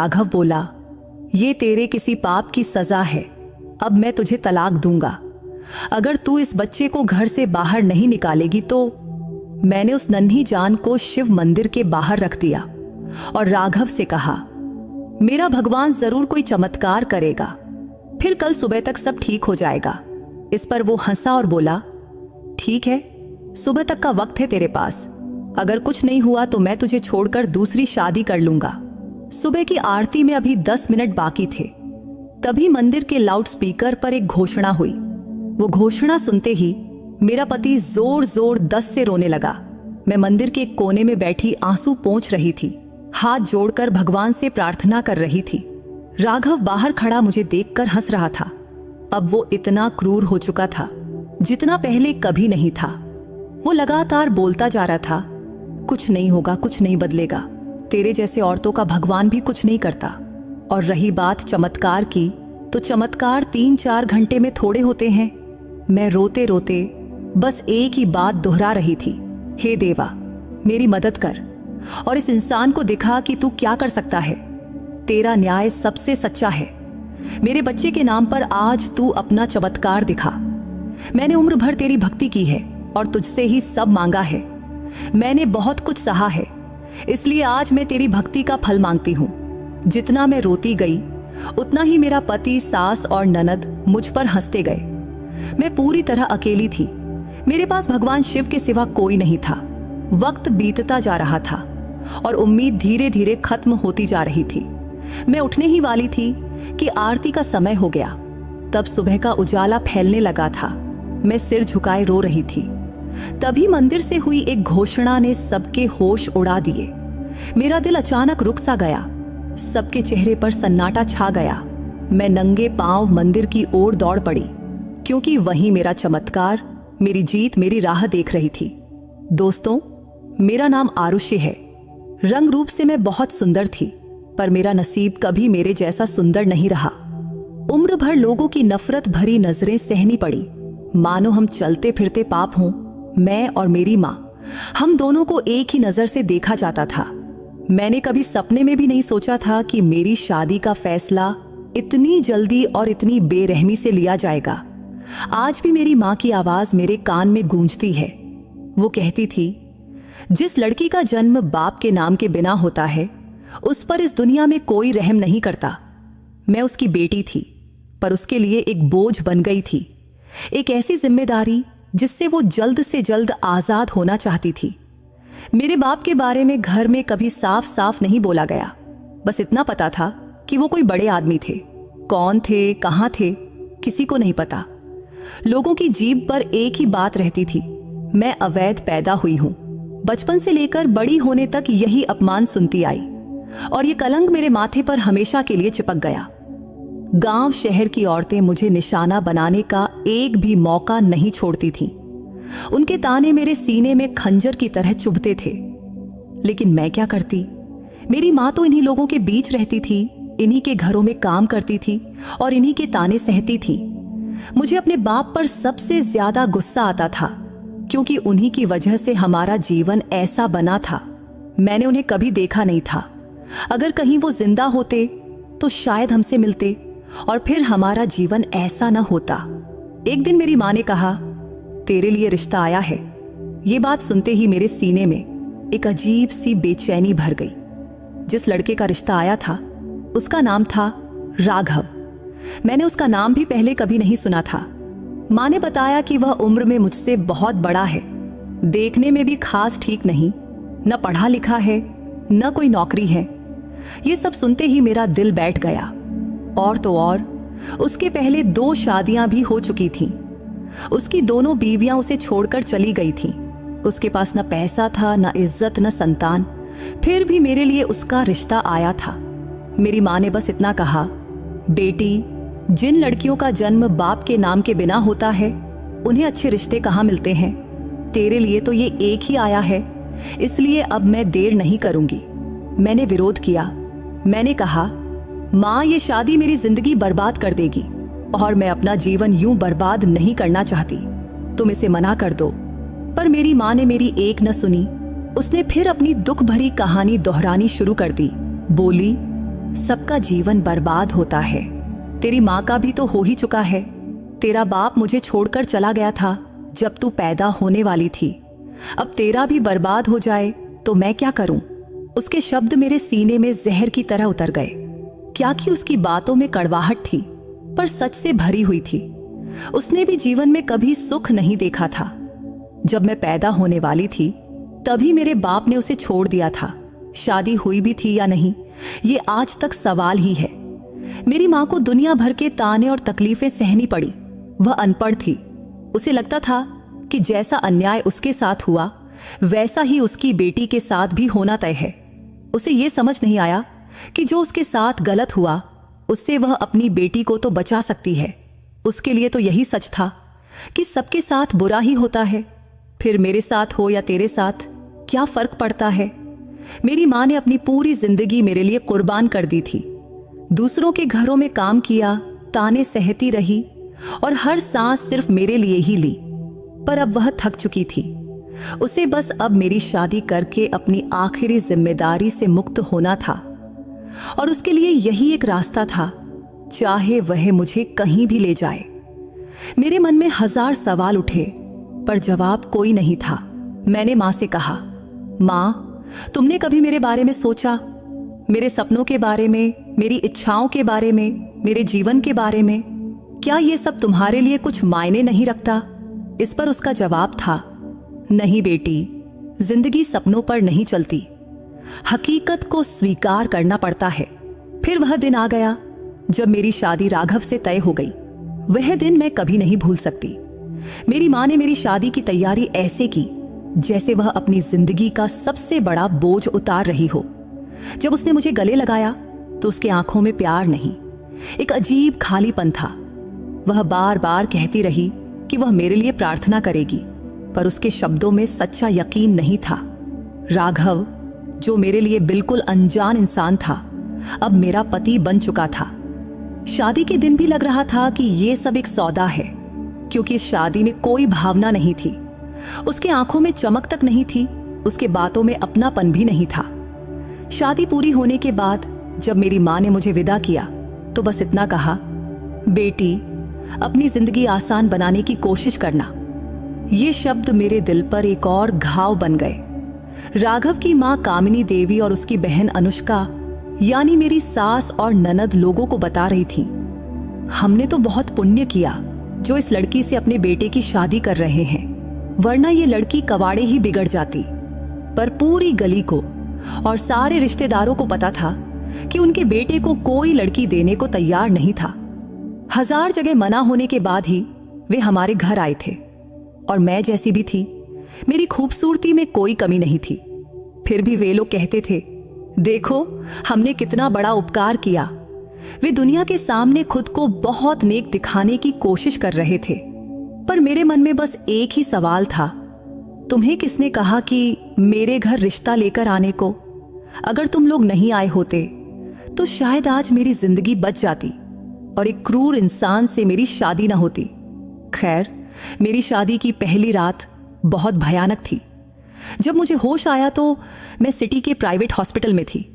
राघव बोला, ये तेरे किसी पाप की सजा है। अब मैं तुझे तलाक दूंगा। अगर तू इस बच्चे को घर से बाहर नहीं निकालेगी तो। मैंने उस नन्ही जान को शिव मंदिर के बाहर रख दिया और राघव से कहा, मेरा भगवान जरूर कोई चमत्कार करेगा, फिर कल सुबह तक सब ठीक हो जाएगा। इस पर वो हंसा और बोला, ठीक है, सुबह तक का वक्त है तेरे पास। अगर कुछ नहीं हुआ तो मैं तुझे छोड़कर दूसरी शादी कर लूंगा। सुबह की आरती में अभी 10 मिनट बाकी थे। तभी मंदिर के लाउडस्पीकर पर एक घोषणा हुई। वो घोषणा सुनते ही मेरा पति जोर जोर 10 से रोने लगा। मैं मंदिर के एक कोने में बैठी आंसू पोंछ रही थी, हाथ जोड़कर भगवान से प्रार्थना कर रही थी। राघव बाहर खड़ा मुझे देखकर हंस रहा था। अब वो इतना क्रूर हो चुका था जितना पहले कभी नहीं था। वो लगातार बोलता जा रहा था, कुछ नहीं होगा, कुछ नहीं बदलेगा, तेरे जैसे औरतों का भगवान भी कुछ नहीं करता। और रही बात चमत्कार की, तो चमत्कार 3-4 घंटे में थोड़े होते हैं। मैं रोते रोते बस एक ही बात दोहरा रही थी, हे देवा, मेरी मदद कर और इस इंसान को दिखा कि तू क्या कर सकता है। तेरा न्याय सबसे सच्चा है। मेरे बच्चे के नाम पर आज तू अपना चमत्कार दिखा। मैंने उम्र भर तेरी भक्ति की है और तुझसे ही सब मांगा है। मैंने बहुत कुछ सहा है, इसलिए आज मैं तेरी भक्ति का फल मांगती हूँ। जितना मैं रोती गई उतना ही मेरा पति, सास और ननद मुझ पर हंसते गए। मैं पूरी तरह अकेली थी। मेरे पास भगवान शिव के सिवा कोई नहीं था। वक्त बीतता जा रहा था और उम्मीद धीरे धीरे खत्म होती जा रही थी। मैं उठने ही वाली थी कि आरती का समय हो गया। तब सुबह का उजाला फैलने लगा था। मैं सिर झुकाए रो रही थी। तभी मंदिर से हुई एक घोषणा ने सबके होश उड़ा दिए। मेरा दिल अचानक रुक सा गया। सबके चेहरे पर सन्नाटा छा गया। मैं नंगे पांव मंदिर की ओर दौड़ पड़ी, क्योंकि वहीं मेरा चमत्कार, मेरी जीत मेरी राह देख रही थी। दोस्तों, मेरा नाम आरुषि है। रंग रूप से मैं बहुत सुंदर थी, पर मेरा नसीब कभी मेरे जैसा सुंदर नहीं रहा। उम्र भर लोगों की नफरत भरी नजरें सहनी पड़ी, मानो हम चलते फिरते पाप हों। मैं और मेरी माँ, हम दोनों को एक ही नजर से देखा जाता था। मैंने कभी सपने में भी नहीं सोचा था कि मेरी शादी का फैसला इतनी जल्दी और इतनी बेरहमी से लिया जाएगा। आज भी मेरी माँ की आवाज मेरे कान में गूंजती है। वो कहती थी, जिस लड़की का जन्म बाप के नाम के बिना होता है, उस पर इस दुनिया में कोई रहम नहीं करता। मैं उसकी बेटी थी, पर उसके लिए एक बोझ बन गई थी, एक ऐसी जिम्मेदारी जिससे वो जल्द से जल्द आजाद होना चाहती थी। मेरे बाप के बारे में घर में कभी साफ साफ नहीं बोला गया। बस इतना पता था कि वो कोई बड़े आदमी थे। कौन थे, कहाँ थे, किसी को नहीं पता। लोगों की जीभ पर एक ही बात रहती थी, मैं अवैध पैदा हुई हूं। बचपन से लेकर बड़ी होने तक यही अपमान सुनती आई और ये कलंक मेरे माथे पर हमेशा के लिए चिपक गया। गांव शहर की औरतें मुझे निशाना बनाने का एक भी मौका नहीं छोड़ती थीं। उनके ताने मेरे सीने में खंजर की तरह चुभते थे। लेकिन मैं क्या करती? मेरी माँ तो इन्हीं लोगों के बीच रहती थी, इन्हीं के घरों में काम करती थी और इन्हीं के ताने सहती थी। मुझे अपने बाप पर सबसे ज्यादा गुस्सा आता था, क्योंकि उन्हीं की वजह से हमारा जीवन ऐसा बना था। मैंने उन्हें कभी देखा नहीं था। अगर कहीं वो जिंदा होते तो शायद हमसे मिलते और फिर हमारा जीवन ऐसा न होता। एक दिन मेरी माँ ने कहा, तेरे लिए रिश्ता आया है। ये बात सुनते ही मेरे सीने में एक अजीब सी बेचैनी भर गई। जिस लड़के का रिश्ता आया था उसका नाम था राघव। मैंने उसका नाम भी पहले कभी नहीं सुना था। माँ ने बताया कि वह उम्र में मुझसे बहुत बड़ा है, देखने में भी खास ठीक नहीं, न पढ़ा लिखा है न कोई नौकरी है। ये सब सुनते ही मेरा दिल बैठ गया। और तो और उसके पहले 2 शादियां भी हो चुकी थीं। उसकी दोनों बीवियां उसे छोड़कर चली गई थीं। उसके पास न पैसा था, न इज्जत, न संतान, फिर भी मेरे लिए उसका रिश्ता आया था। मेरी माँ ने बस इतना कहा, बेटी, जिन लड़कियों का जन्म बाप के नाम के बिना होता है उन्हें अच्छे रिश्ते कहाँ मिलते हैं। तेरे लिए तो ये एक ही आया है, इसलिए अब मैं देर नहीं करूंगी। मैंने विरोध किया। मैंने कहा, माँ, ये शादी मेरी जिंदगी बर्बाद कर देगी और मैं अपना जीवन यूं बर्बाद नहीं करना चाहती। तुम इसे मना कर दो। पर मेरी माँ ने मेरी एक न सुनी। उसने फिर अपनी दुख भरी कहानी दोहरानी शुरू कर दी। बोली, सबका जीवन बर्बाद होता है। तेरी माँ का भी तो हो ही चुका है। तेरा बाप मुझे छोड़कर चला गया था जब तू पैदा होने वाली थी। अब तेरा भी बर्बाद हो जाए तो मैं क्या करूं? उसके शब्द मेरे सीने में जहर की तरह उतर गए। क्या कि उसकी बातों में कड़वाहट थी, पर सच से भरी हुई थी। उसने भी जीवन में कभी सुख नहीं देखा था। जब मैं पैदा होने वाली थी तभी मेरे बाप ने उसे छोड़ दिया था। शादी हुई भी थी या नहीं, ये आज तक सवाल ही है। मेरी माँ को दुनिया भर के ताने और तकलीफें सहनी पड़ी। वह अनपढ़ थी। उसे लगता था कि जैसा अन्याय उसके साथ हुआ वैसा ही उसकी बेटी के साथ भी होना तय है। उसे ये समझ नहीं आया कि जो उसके साथ गलत हुआ उससे वह अपनी बेटी को तो बचा सकती है। उसके लिए तो यही सच था कि सबके साथ बुरा ही होता है। फिर मेरे साथ हो या तेरे साथ क्या फर्क पड़ता है? मेरी माँ ने अपनी पूरी जिंदगी मेरे लिए कुर्बान कर दी थी। दूसरों के घरों में काम किया, ताने सहती रही और हर सांस सिर्फ मेरे लिए ही ली। पर अब वह थक चुकी थी। उसे बस अब मेरी शादी करके अपनी आखिरी जिम्मेदारी से मुक्त होना था और उसके लिए यही एक रास्ता था, चाहे वह मुझे कहीं भी ले जाए। मेरे मन में 1000 सवाल उठे पर जवाब कोई नहीं था। मैंने माँ से कहा, माँ, तुमने कभी मेरे बारे में सोचा? मेरे सपनों के बारे में, मेरी इच्छाओं के बारे में, मेरे जीवन के बारे में? क्या ये सब तुम्हारे लिए कुछ मायने नहीं रखता? इस पर उसका जवाब था, नहीं बेटी, जिंदगी सपनों पर नहीं चलती, हकीकत को स्वीकार करना पड़ता है। फिर वह दिन आ गया जब मेरी शादी राघव से तय हो गई। वह दिन मैं कभी नहीं भूल सकती। मेरी माँ ने मेरी शादी की तैयारी ऐसे की जैसे वह अपनी जिंदगी का सबसे बड़ा बोझ उतार रही हो। जब उसने मुझे गले लगाया तो उसकी आंखों में प्यार नहीं, एक अजीब खालीपन था। वह बार बार कहती रही कि वह मेरे लिए प्रार्थना करेगी, पर उसके शब्दों में सच्चा यकीन नहीं था। राघव, जो मेरे लिए बिल्कुल अनजान इंसान था, अब मेरा पति बन चुका था। शादी के दिन भी लग रहा था कि ये सब एक सौदा है, क्योंकि इस शादी में कोई भावना नहीं थी। उसकी आंखों में चमक तक नहीं थी, उसके बातों में अपनापन भी नहीं था। शादी पूरी होने के बाद जब मेरी माँ ने मुझे विदा किया तो बस इतना कहा, बेटी, अपनी जिंदगी आसान बनाने की कोशिश करना। ये शब्द मेरे दिल पर एक और घाव बन गए। राघव की माँ कामिनी देवी और उसकी बहन अनुष्का, यानी मेरी सास और ननद, लोगों को बता रही थी, हमने तो बहुत पुण्य किया जो इस लड़की से अपने बेटे की शादी कर रहे हैं, वरना ये लड़की कवाड़े ही बिगड़ जाती। पर पूरी गली को और सारे रिश्तेदारों को पता था कि उनके बेटे को कोई लड़की देने को तैयार नहीं था। 1000 जगह मना होने के बाद ही वे हमारे घर आए थे और मैं जैसी भी थी, मेरी खूबसूरती में कोई कमी नहीं थी। फिर भी वे लोग कहते थे, देखो हमने कितना बड़ा उपकार किया। वे दुनिया के सामने खुद को बहुत नेक दिखाने की कोशिश कर रहे थे। पर मेरे मन में बस एक ही सवाल था, तुम्हें किसने कहा कि मेरे घर रिश्ता लेकर आने को? अगर तुम लोग नहीं आए होते तो शायद आज मेरी जिंदगी बच जाती और एक क्रूर इंसान से मेरी शादी न होती। खैर, मेरी शादी की पहली रात बहुत भयानक थी। जब मुझे होश आया तो मैं सिटी के प्राइवेट हॉस्पिटल में थी।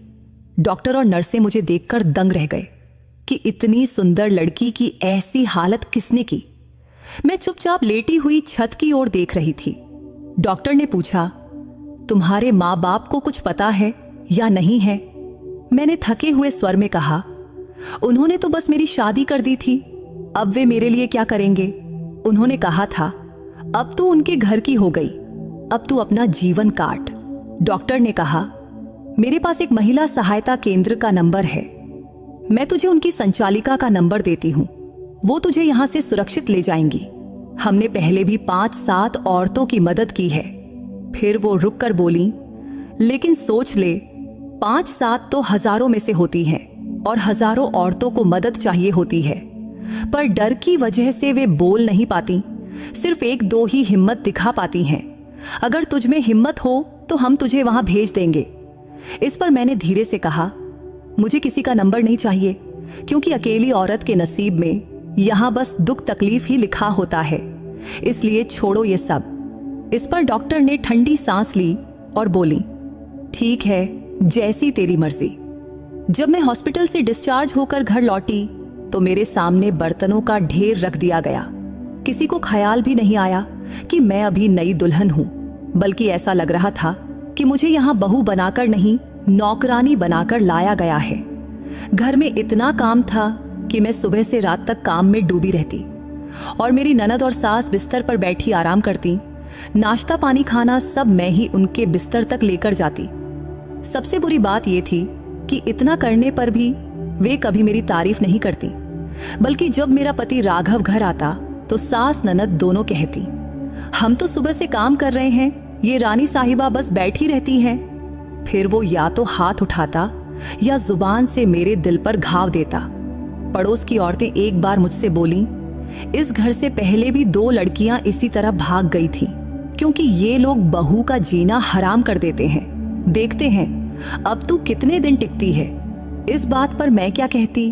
डॉक्टर और नर्सें मुझे देखकर दंग रह गए कि इतनी सुंदर लड़की की ऐसी हालत किसने की। मैं चुपचाप लेटी हुई छत की ओर देख रही थी। डॉक्टर ने पूछा, तुम्हारे माँ बाप को कुछ पता है या नहीं है? मैंने थके हुए स्वर में कहा, उन्होंने तो बस मेरी शादी कर दी थी, अब वे मेरे लिए क्या करेंगे? उन्होंने कहा था, अब तू उनके घर की हो गई, अब तू अपना जीवन काट। डॉक्टर ने कहा, मेरे पास एक महिला सहायता केंद्र का नंबर है, मैं तुझे उनकी संचालिका का नंबर देती हूँ, वो तुझे यहाँ से सुरक्षित ले जाएंगी। हमने पहले भी 5-7 औरतों की मदद की है। फिर वो रुक कर बोली, लेकिन सोच ले, 5-7 तो हजारों में से होती हैं और हजारों औरतों को मदद चाहिए होती है, पर डर की वजह से वे बोल नहीं पाती, सिर्फ 1-2 ही हिम्मत दिखा पाती हैं। अगर तुझ में हिम्मत हो तो हम तुझे वहां भेज देंगे। इस पर मैंने धीरे से कहा, मुझे किसी का नंबर नहीं चाहिए, क्योंकि अकेली औरत के नसीब में यहां बस दुख तकलीफ ही लिखा होता है, इसलिए छोड़ो ये सब। इस पर डॉक्टर ने ठंडी सांस ली और बोली, ठीक है, जैसी तेरी मर्जी। जब मैं हॉस्पिटल से डिस्चार्ज होकर घर लौटी तो मेरे सामने बर्तनों का ढेर रख दिया गया। किसी को ख्याल भी नहीं आया कि मैं अभी नई दुल्हन हूं, बल्कि ऐसा लग रहा था कि मुझे यहाँ बहू बनाकर नहीं, नौकरानी बनाकर लाया गया है। घर में इतना काम था कि मैं सुबह से रात तक काम में डूबी रहती और मेरी ननद और सास बिस्तर पर बैठी आराम करती। नाश्ता पानी खाना सब मैं ही उनके बिस्तर तक लेकर जाती। सबसे बुरी बात यह थी कि इतना करने पर भी वे कभी मेरी तारीफ नहीं करती, बल्कि जब मेरा पति राघव घर आता तो सास ननद दोनों कहती, हम तो सुबह से काम कर रहे हैं, ये रानी साहिबा बस बैठी रहती हैं। फिर वो या तो हाथ उठाता या जुबान से मेरे दिल पर घाव देता। पड़ोस की औरतें एक बार मुझसे बोली, इस घर से पहले भी 2 लड़कियां इसी तरह भाग गई थीं, क्योंकि ये लोग बहू का जीना हराम कर देते हैं। देखते हैं अब तू कितने दिन टिकती है। इस बात पर मैं क्या कहती,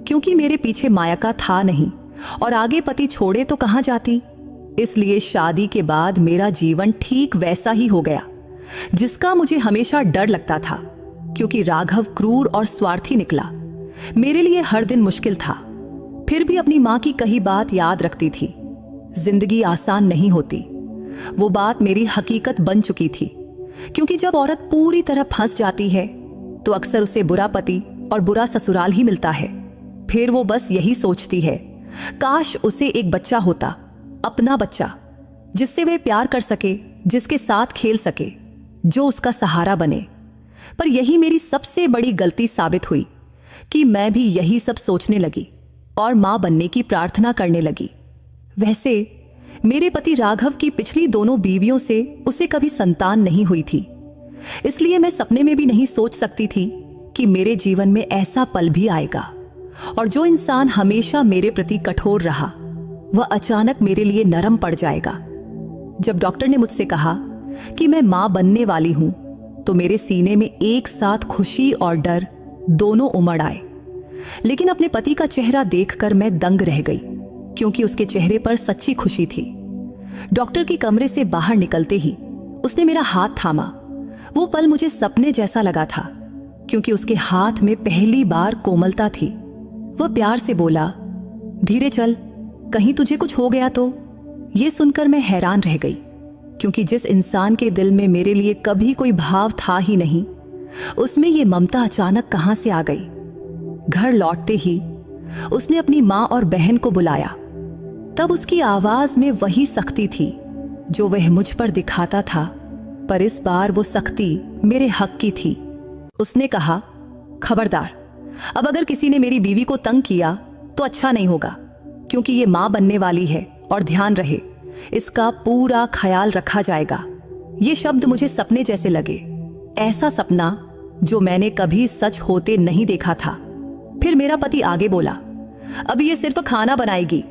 क्योंकि मेरे पीछे मायका था नहीं और आगे पति छोड़े तो कहां जाती। इसलिए शादी के बाद मेरा जीवन ठीक वैसा ही हो गया जिसका मुझे हमेशा डर लगता था, क्योंकि राघव क्रूर और स्वार्थी निकला। मेरे लिए हर दिन मुश्किल था, फिर भी अपनी मां की कही बात याद रखती थी। जिंदगी आसान नहीं होती, वो बात मेरी हकीकत बन चुकी थी, क्योंकि जब औरत पूरी तरह फंस जाती है तो अक्सर उसे बुरा पति और बुरा ससुराल ही मिलता है। फिर वो बस यही सोचती है, काश उसे एक बच्चा होता, अपना बच्चा, जिससे वह प्यार कर सके, जिसके साथ खेल सके, जो उसका सहारा बने। पर यही मेरी सबसे बड़ी गलती साबित हुई कि मैं भी यही सब सोचने लगी और मां बनने की प्रार्थना करने लगी। वैसे मेरे पति राघव की पिछली 2 बीवियों से उसे कभी संतान नहीं हुई थी, इसलिए मैं सपने में भी नहीं सोच सकती थी कि मेरे जीवन में ऐसा पल भी आएगा और जो इंसान हमेशा मेरे प्रति कठोर रहा वह अचानक मेरे लिए नरम पड़ जाएगा। जब डॉक्टर ने मुझसे कहा कि मैं मां बनने वाली हूं तो मेरे सीने में एक साथ खुशी और डर दोनों उमड़ आए। लेकिन अपने पति का चेहरा देखकर मैं दंग रह गई, क्योंकि उसके चेहरे पर सच्ची खुशी थी। डॉक्टर के कमरे से बाहर निकलते ही उसने मेरा हाथ थामा। वो पल मुझे सपने जैसा लगा था, क्योंकि उसके हाथ में पहली बार कोमलता थी। वह प्यार से बोला, धीरे चल, कहीं तुझे कुछ हो गया तो। ये सुनकर मैं हैरान रह गई, क्योंकि जिस इंसान के दिल में मेरे लिए कभी कोई भाव था ही नहीं, उसमें ये ममता अचानक कहां से आ गई। घर लौटते ही उसने अपनी मां और बहन को बुलाया। तब उसकी आवाज में वही सख्ती थी जो वह मुझ पर दिखाता था, पर इस बार वो सख्ती मेरे हक की थी। उसने कहा, खबरदार, अब अगर किसी ने मेरी बीवी को तंग किया तो अच्छा नहीं होगा, क्योंकि ये मां बनने वाली है और ध्यान रहे, इसका पूरा ख्याल रखा जाएगा। ये शब्द मुझे सपने जैसे लगे, ऐसा सपना जो मैंने कभी सच होते नहीं देखा था। फिर मेरा पति आगे बोला, अब ये सिर्फ खाना बनाएगी,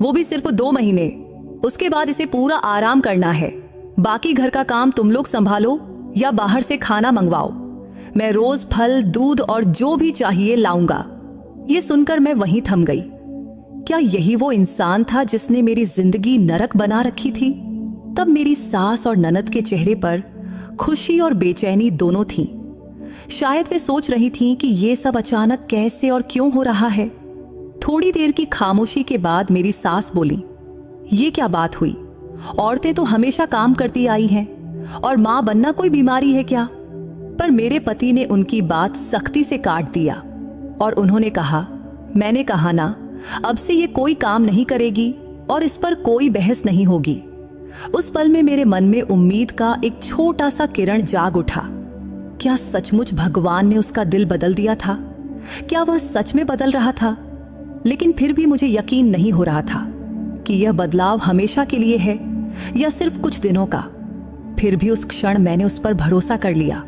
वो भी सिर्फ 2 महीने, उसके बाद इसे पूरा आराम करना है। बाकी घर का काम तुम लोग संभालो या बाहर से खाना मंगवाओ। मैं रोज फल, दूध और जो भी चाहिए लाऊंगा। ये सुनकर मैं वहीं थम गई। क्या यही वो इंसान था जिसने मेरी जिंदगी नरक बना रखी थी? तब मेरी सास और ननद के चेहरे पर खुशी और बेचैनी दोनों थीं। शायद वे सोच रही थीं कि ये सब अचानक कैसे और क्यों हो रहा है। थोड़ी देर की खामोशी के बाद मेरी सास बोली, ये क्या बात हुई? औरतें तो हमेशा काम करती आई हैं, और मां बनना कोई बीमारी है क्या? पर मेरे पति ने उनकी बात सख्ती से काट दिया और उन्होंने कहा, मैंने कहा ना, अब से ये कोई काम नहीं करेगी और इस पर कोई बहस नहीं होगी। उस पल में मेरे मन में उम्मीद का एक छोटा सा किरण जाग उठा। क्या सचमुच भगवान ने उसका दिल बदल दिया था? क्या वह सच में बदल रहा था? लेकिन फिर भी मुझे यकीन नहीं हो रहा था कि यह बदलाव हमेशा के लिए है या सिर्फ कुछ दिनों का। फिर भी उस क्षण मैंने उस पर भरोसा कर लिया।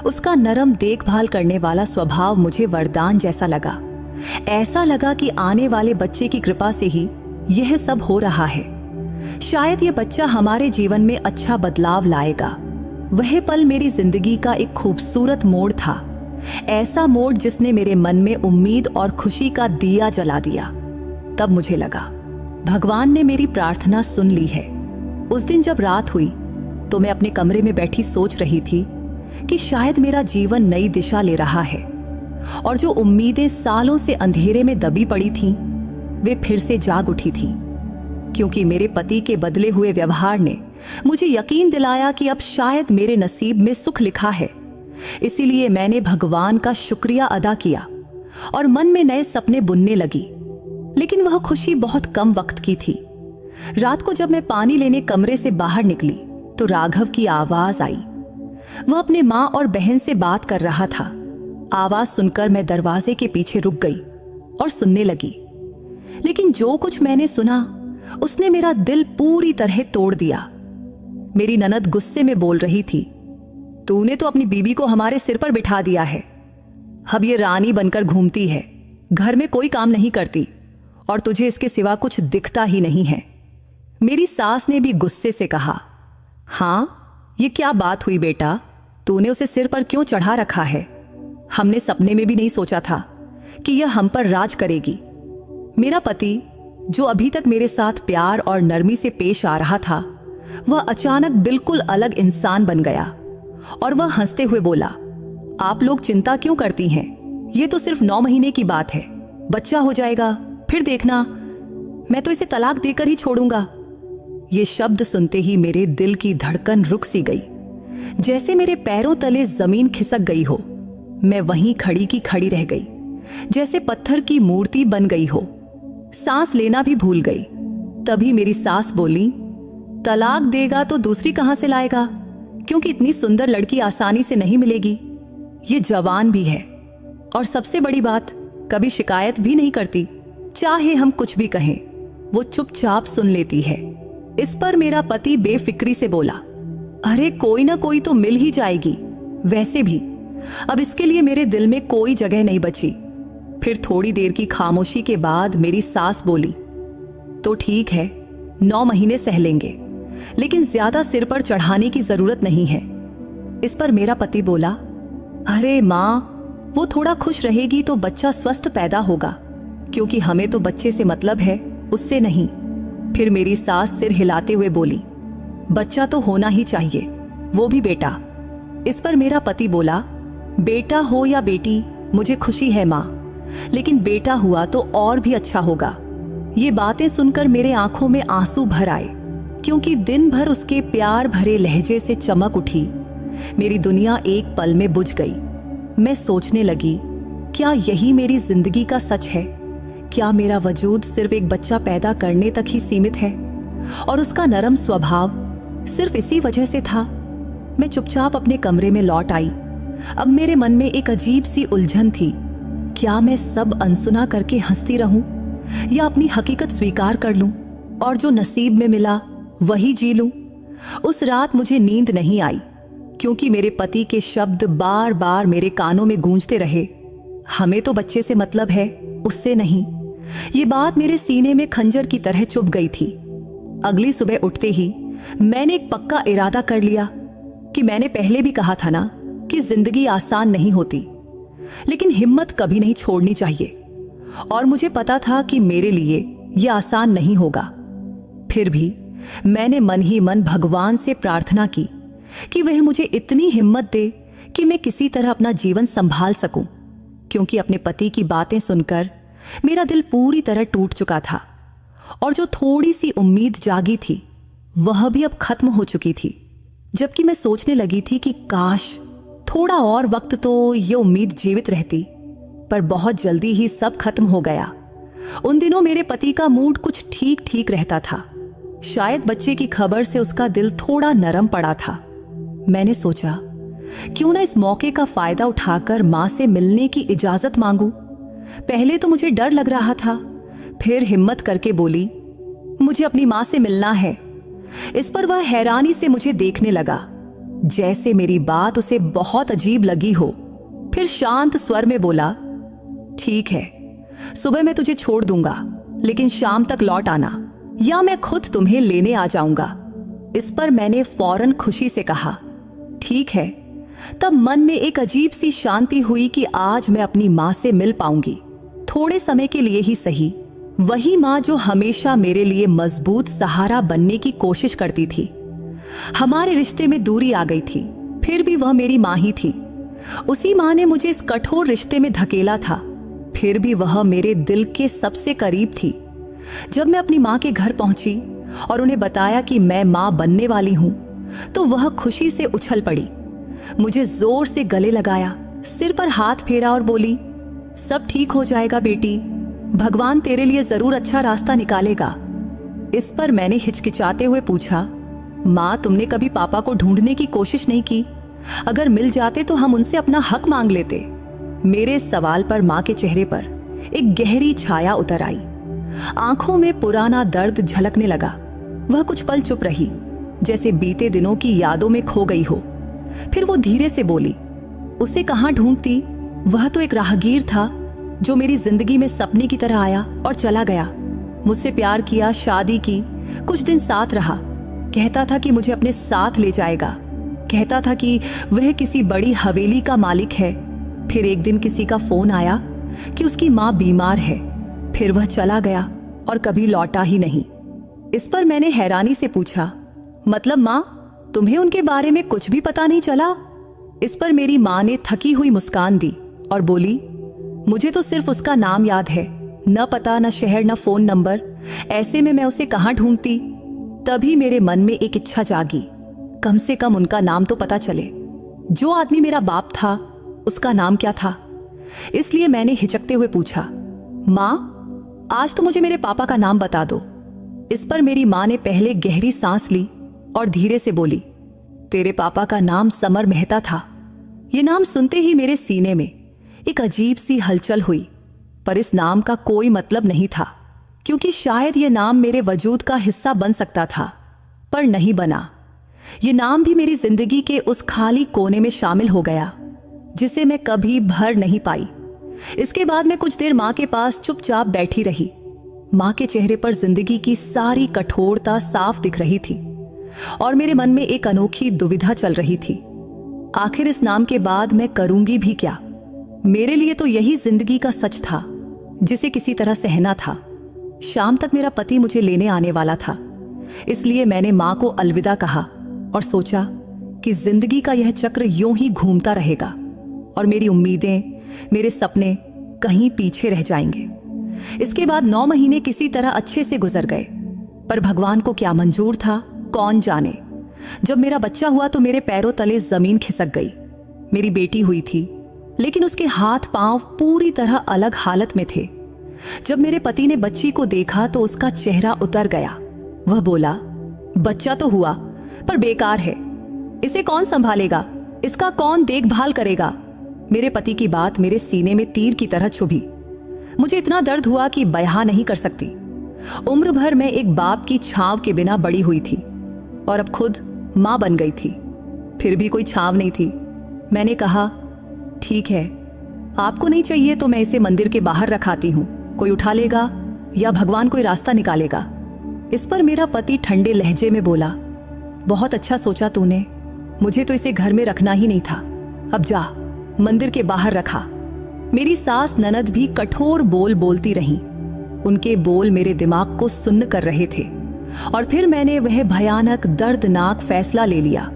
उसका नरम देखभाल करने वाला स्वभाव मुझे वरदान जैसा लगा। ऐसा लगा कि आने वाले बच्चे की कृपा से ही यह सब हो रहा है। शायद यह बच्चा हमारे जीवन में अच्छा बदलाव लाएगा। वह पल मेरी जिंदगी का एक खूबसूरत मोड़ था, ऐसा मोड़ जिसने मेरे मन में उम्मीद और खुशी का दिया जला दिया। तब मुझे लगा भगवान ने मेरी प्रार्थना सुन ली है। उस दिन जब रात हुई तो मैं अपने कमरे में बैठी सोच रही थी कि शायद मेरा जीवन नई दिशा ले रहा है और जो उम्मीदें सालों से अंधेरे में दबी पड़ी थीं, वे फिर से जाग उठी थीं। क्योंकि मेरे पति के बदले हुए व्यवहार ने मुझे यकीन दिलाया कि अब शायद मेरे नसीब में सुख लिखा है। इसीलिए मैंने भगवान का शुक्रिया अदा किया और मन में नए सपने बुनने लगी। लेकिन वह खुशी बहुत कम वक्त की थी। रात को जब मैं पानी लेने कमरे से बाहर निकली तो राघव की आवाज आई। वह अपने माँ और बहन से बात कर रहा था। आवाज सुनकर मैं दरवाजे के पीछे रुक गई और सुनने लगी। लेकिन जो कुछ मैंने सुना उसने मेरा दिल पूरी तरह तोड़ दिया। मेरी ननद गुस्से में बोल रही थी, तूने तो अपनी बीबी को हमारे सिर पर बिठा दिया है। अब ये रानी बनकर घूमती है, घर में कोई काम नहीं करती और तुझे इसके सिवा कुछ दिखता ही नहीं है। मेरी सास ने भी गुस्से से कहा, हाँ ये क्या बात हुई बेटा, तूने उसे सिर पर क्यों चढ़ा रखा है? हमने सपने में भी नहीं सोचा था कि यह हम पर राज करेगी। मेरा पति, जो अभी तक मेरे साथ प्यार और नरमी से पेश आ रहा था, वह अचानक बिल्कुल अलग इंसान बन गया और वह हंसते हुए बोला, आप लोग चिंता क्यों करती हैं? ये तो सिर्फ 9 महीने की बात है, बच्चा हो जाएगा, फिर देखना, मैं तो इसे तलाक देकर ही छोड़ूंगा। ये शब्द सुनते ही मेरे दिल की धड़कन रुक सी गई, जैसे मेरे पैरों तले जमीन खिसक गई हो। मैं वहीं खड़ी की खड़ी रह गई, जैसे पत्थर की मूर्ति बन गई हो। सांस लेना भी भूल गई। तभी मेरी सास बोली, तलाक देगा तो दूसरी कहां से लाएगा, क्योंकि इतनी सुंदर लड़की आसानी से नहीं मिलेगी। ये जवान भी है और सबसे बड़ी बात, कभी शिकायत भी नहीं करती। चाहे हम कुछ भी कहें, वो चुपचाप सुन लेती है। इस पर मेरा पति बेफिक्री से बोला, अरे कोई ना कोई तो मिल ही जाएगी। वैसे भी अब इसके लिए मेरे दिल में कोई जगह नहीं बची। फिर थोड़ी देर की खामोशी के बाद मेरी सास बोली, तो ठीक है, 9 महीने सह लेंगे, लेकिन ज्यादा सिर पर चढ़ाने की जरूरत नहीं है। इस पर मेरा पति बोला, अरे माँ, वो थोड़ा खुश रहेगी तो बच्चा स्वस्थ पैदा होगा, क्योंकि हमें तो बच्चे से मतलब है, उससे नहीं। फिर मेरी सास सिर हिलाते हुए बोली, बच्चा तो होना ही चाहिए, वो भी बेटा। इस पर मेरा पति बोला, बेटा हो या बेटी, मुझे खुशी है माँ, लेकिन बेटा हुआ तो और भी अच्छा होगा। ये बातें सुनकर मेरे आंखों में आंसू भर आए, क्योंकि दिन भर उसके प्यार भरे लहजे से चमक उठी। मेरी दुनिया एक पल में बुझ गई। मैं सोचने लगी, क्या यही मेरी जिंदगी का सच है? क्या मेरा वजूद सिर्फ एक बच्चा पैदा करने तक ही सीमित है और उसका नरम स्वभाव सिर्फ इसी वजह से था? मैं चुपचाप अपने कमरे में लौट आई। अब मेरे मन में एक अजीब सी उलझन थी। क्या मैं सब अनसुना करके हंसती रहूं या अपनी हकीकत स्वीकार कर लूं और जो नसीब में मिला वही जी लूं? उस रात मुझे नींद नहीं आई, क्योंकि मेरे पति के शब्द बार बार मेरे कानों में गूंजते रहे, हमें तो बच्चे से मतलब है, उससे नहीं। ये बात मेरे सीने में खंजर की तरह चुभ गई थी। अगली सुबह उठते ही मैंने एक पक्का इरादा कर लिया कि मैंने पहले भी कहा था ना कि जिंदगी आसान नहीं होती, लेकिन हिम्मत कभी नहीं छोड़नी चाहिए। और मुझे पता था कि मेरे लिए यह आसान नहीं होगा। फिर भी मैंने मन ही मन भगवान से प्रार्थना की कि वह मुझे इतनी हिम्मत दे कि मैं किसी तरह अपना जीवन संभाल सकूं, क्योंकि अपने पति की बातें सुनकर मेरा दिल पूरी तरह टूट चुका था और जो थोड़ी सी उम्मीद जागी थी वह भी अब खत्म हो चुकी थी। जबकि मैं सोचने लगी थी कि काश थोड़ा और वक्त तो ये उम्मीद जीवित रहती, पर बहुत जल्दी ही सब खत्म हो गया। उन दिनों मेरे पति का मूड कुछ ठीक ठीक रहता था। शायद बच्चे की खबर से उसका दिल थोड़ा नरम पड़ा था। मैंने सोचा, क्यों ना इस मौके का फायदा उठाकर मां से मिलने की इजाजत मांगूं। पहले तो मुझे डर लग रहा था, फिर हिम्मत करके बोली, मुझे अपनी मां से मिलना है। इस पर वह हैरानी से मुझे देखने लगा, जैसे मेरी बात उसे बहुत अजीब लगी हो। फिर शांत स्वर में बोला, ठीक है, सुबह मैं तुझे छोड़ दूंगा, लेकिन शाम तक लौट आना, या मैं खुद तुम्हें लेने आ जाऊंगा। इस पर मैंने फौरन खुशी से कहा, ठीक है। तब मन में एक अजीब सी शांति हुई कि आज मैं अपनी मां से मिल पाऊंगी, थोड़े समय के लिए ही सही। वही मां जो हमेशा मेरे लिए मजबूत सहारा बनने की कोशिश करती थी। हमारे रिश्ते में दूरी आ गई थी, फिर भी वह मेरी मां ही थी। उसी माँ ने मुझे इस कठोर रिश्ते में धकेला था, फिर भी वह मेरे दिल के सबसे करीब थी। जब मैं अपनी माँ के घर पहुंची और उन्हें बताया कि मैं माँ बनने वाली हूं, तो वह खुशी से उछल पड़ी, मुझे जोर से गले लगाया, सिर पर हाथ फेरा और बोली, सब ठीक हो जाएगा बेटी, भगवान तेरे लिए जरूर अच्छा रास्ता निकालेगा। इस पर मैंने हिचकिचाते हुए पूछा, माँ तुमने कभी पापा को ढूंढने की कोशिश नहीं की? अगर मिल जाते तो हम उनसे अपना हक मांग लेते। मेरे सवाल पर माँ के चेहरे पर एक गहरी छाया उतर आई, आंखों में पुराना दर्द झलकने लगा। वह कुछ पल चुप रही, जैसे बीते दिनों की यादों में खो गई हो। फिर वो धीरे से बोली, उसे कहाँ ढूंढती, वह तो एक राहगीर था जो मेरी जिंदगी में सपने की तरह आया और चला गया। मुझसे प्यार किया, शादी की, कुछ दिन साथ रहा, कहता था कि मुझे अपने साथ ले जाएगा, कहता था कि वह किसी बड़ी हवेली का मालिक है। फिर एक दिन किसी का फोन आया कि उसकी माँ बीमार है, फिर वह चला गया और कभी लौटा ही नहीं। इस पर मैंने हैरानी से पूछा, मतलब माँ तुम्हें उनके बारे में कुछ भी पता नहीं चला? इस पर मेरी माँ ने थकी हुई मुस्कान दी और बोली, मुझे तो सिर्फ उसका नाम याद है, न पता, न शहर, न फोन नंबर। ऐसे में मैं उसे कहाँ ढूंढती? तभी मेरे मन में एक इच्छा जागी, कम से कम उनका नाम तो पता चले। जो आदमी मेरा बाप था उसका नाम क्या था? इसलिए मैंने हिचकते हुए पूछा, माँ आज तो मुझे मेरे पापा का नाम बता दो। इस पर मेरी माँ ने पहले गहरी सांस ली और धीरे से बोली, तेरे पापा का नाम समर मेहता था। ये नाम सुनते ही मेरे सीने में एक अजीब सी हलचल हुई, पर इस नाम का कोई मतलब नहीं था, क्योंकि शायद ये नाम मेरे वजूद का हिस्सा बन सकता था, पर नहीं बना। ये नाम भी मेरी जिंदगी के उस खाली कोने में शामिल हो गया जिसे मैं कभी भर नहीं पाई। इसके बाद मैं कुछ देर माँ के पास चुपचाप बैठी रही। माँ के चेहरे पर जिंदगी की सारी कठोरता साफ दिख रही थी और मेरे मन में एक अनोखी दुविधा चल रही थी, आखिर इस नाम के बाद मैं करूंगी भी क्या? मेरे लिए तो यही जिंदगी का सच था जिसे किसी तरह सहना था। शाम तक मेरा पति मुझे लेने आने वाला था, इसलिए मैंने माँ को अलविदा कहा और सोचा कि जिंदगी का यह चक्र यूं ही घूमता रहेगा और मेरी उम्मीदें, मेरे सपने कहीं पीछे रह जाएंगे। इसके बाद 9 महीने किसी तरह अच्छे से गुजर गए, पर भगवान को क्या मंजूर था कौन जाने। जब मेरा बच्चा हुआ तो मेरे पैरों तले जमीन खिसक गई। मेरी बेटी हुई थी, लेकिन उसके हाथ पांव पूरी तरह अलग हालत में थे। जब मेरे पति ने बच्ची को देखा तो उसका चेहरा उतर गया। वह बोला, बच्चा तो हुआ पर बेकार है, इसे कौन संभालेगा, इसका कौन देखभाल करेगा? मेरे पति की बात मेरे सीने में तीर की तरह चुभी। मुझे इतना दर्द हुआ कि बयां नहीं कर सकती। उम्र भर मैं एक बाप की छांव के बिना बड़ी हुई थी और अब खुद मां बन गई थी, फिर भी कोई छांव नहीं थी। मैंने कहा, ठीक है, आपको नहीं चाहिए तो मैं इसे मंदिर के बाहर रखाती हूं, कोई उठा लेगा या भगवान कोई रास्ता निकालेगा। इस पर मेरा पति ठंडे लहजे में बोला, बहुत अच्छा सोचा तूने, मुझे तो इसे घर में रखना ही नहीं था, अब जा मंदिर के बाहर रखा। मेरी सास ननद भी कठोर बोल बोलती रहीं। उनके बोल मेरे दिमाग को सुन्न कर रहे थे और फिर मैंने वह भयानक दर्दनाक फैसला ले लिया।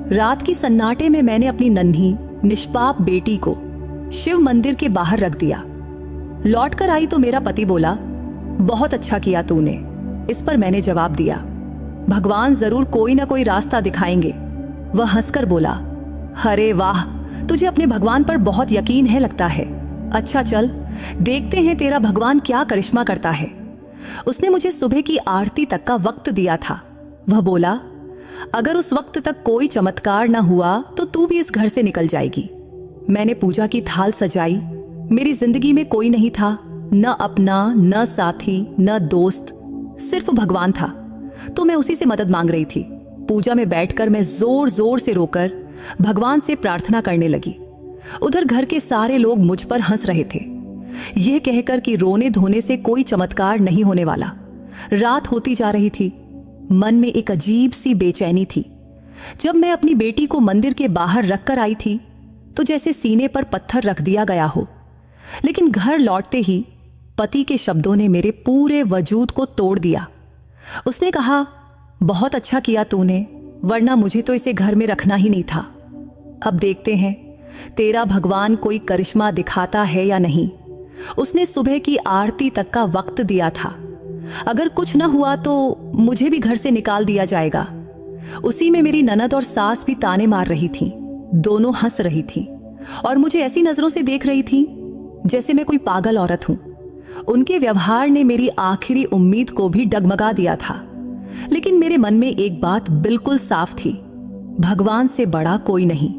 रात की सन्नाटे में मैंने अपनी नन्ही निष्पाप बेटी को शिव मंदिर के बाहर रख दिया। लौटकर आई तो मेरा पति बोला, बहुत अच्छा किया तूने। इस पर मैंने जवाब दिया, भगवान जरूर कोई ना कोई रास्ता दिखाएंगे। वह हंसकर बोला, अरे वाह, तुझे अपने भगवान पर बहुत यकीन है लगता है। अच्छा चल देखते हैं तेरा भगवान क्या करिश्मा करता है। उसने मुझे सुबह की आरती तक का वक्त दिया था। वह बोला, अगर उस वक्त तक कोई चमत्कार न हुआ तो तू भी इस घर से निकल जाएगी। मैंने पूजा की थाल सजाई। मेरी जिंदगी में कोई नहीं था, न अपना, न साथी, न दोस्त, सिर्फ भगवान था। तो मैं उसी से मदद मांग रही थी। पूजा में बैठकर मैं जोर जोर से रोकर भगवान से प्रार्थना करने लगी। उधर घर के सारे लोग मुझ पर हंस रहे थे, यह कहकर कि रोने धोने से कोई चमत्कार नहीं होने वाला। रात होती जा रही थी, मन में एक अजीब सी बेचैनी थी। जब मैं अपनी बेटी को मंदिर के बाहर रखकर आई थी तो जैसे सीने पर पत्थर रख दिया गया हो। लेकिन घर लौटते ही पति के शब्दों ने मेरे पूरे वजूद को तोड़ दिया। उसने कहा, बहुत अच्छा किया तूने, वरना मुझे तो इसे घर में रखना ही नहीं था। अब देखते हैं तेरा भगवान कोई करिश्मा दिखाता है या नहीं? उसने सुबह की आरती तक का वक्त दिया था। अगर कुछ न हुआ तो मुझे भी घर से निकाल दिया जाएगा। उसी में मेरी ननद और सास भी ताने मार रही थीं। दोनों हंस रही थीं और मुझे ऐसी नजरों से देख रही थीं जैसे मैं कोई पागल औरत हूं। उनके व्यवहार ने मेरी आखिरी उम्मीद को भी डगमगा दिया था। लेकिन मेरे मन में एक बात बिल्कुल साफ थी, भगवान से बड़ा कोई नहीं।